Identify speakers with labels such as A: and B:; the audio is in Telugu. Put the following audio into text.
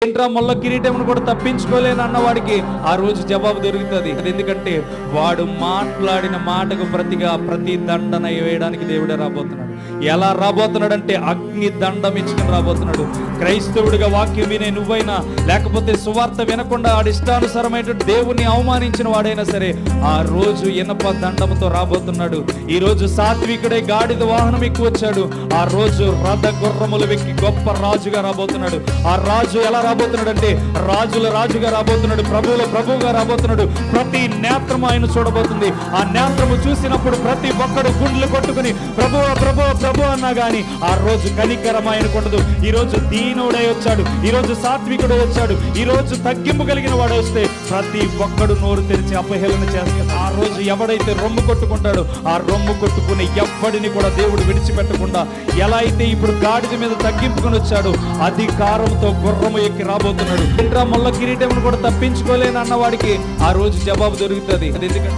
A: ఏంట్రా మొల్ల కిరీటం కూడా తప్పించుకోలేను అన్నవాడికి ఆ రోజు జవాబు దొరుకుతుంది. ఎందుకంటే వాడు మాట్లాడిన మాటకు ప్రతి దండన వేయడానికి దేవుడే రాబోతున్నాడు. ఎలా రాబోతున్నాడంటే అగ్ని దండం ఇచ్చుకుని రాబోతున్నాడు. క్రైస్తవుడిగా వాక్యం వినే నువ్వైనా, లేకపోతే సువార్త వినకుండా ఇష్టానుసారమైన దేవుణ్ణి అవమానించిన వాడైనా సరే, ఆ రోజు ఇనప దండంతో రాబోతున్నాడు. ఈ రోజు సాత్వికుడై గాడిద వాహనం ఎక్కువ వచ్చాడు. ఆ రోజు రథ గుర్రములు వెక్కి గొప్ప రాజుగా రాబోతున్నాడు. ఆ రాజు ఎలా రాబోతున్నాడు అంటే రాజుల రాజుగా రాబోతున్నాడు, ప్రభువుల ప్రభువుగా రాబోతున్నాడు. ప్రతి నేత్రము ఆయన చూడబోతుంది. ఆ నేత్రము చూసినప్పుడు ప్రతి ఒక్కడు గుండెలు కొట్టుకుని ప్రభు ప్రభు ప్రభు అన్నా గాని ఆ రోజు కనికరం ఆయనకుండదు. ఈ రోజు దీనుడై వచ్చాడు, ఈ రోజు సాత్వికుడై వచ్చాడు, ఈ రోజు తగ్గింపు కలిగిన వాడు వస్తే ప్రతి ఒక్కడు నోరు తెరిచి అపహేళన చేస్తాడు. ఆ రోజు ఎవడైతే రొమ్ము కొట్టుకుంటాడో ఆ రొమ్ము కొట్టుకుని ఎవ్వడిని కూడా దేవుడు విడిచిపెట్టకుండా, ఎలా అయితే ఇప్పుడు గాడిద మీద తగ్గింపుకొని వచ్చాడు, అధికారంతో గుర్రము ఎక్కి రాబోతున్నాడు. ఏంట్రా మొల్ల కిరీటం కూడా తప్పించుకోలేను అన్నవాడికి ఆ రోజు జవాబు దొరుకుతుంది. ఎందుకంటే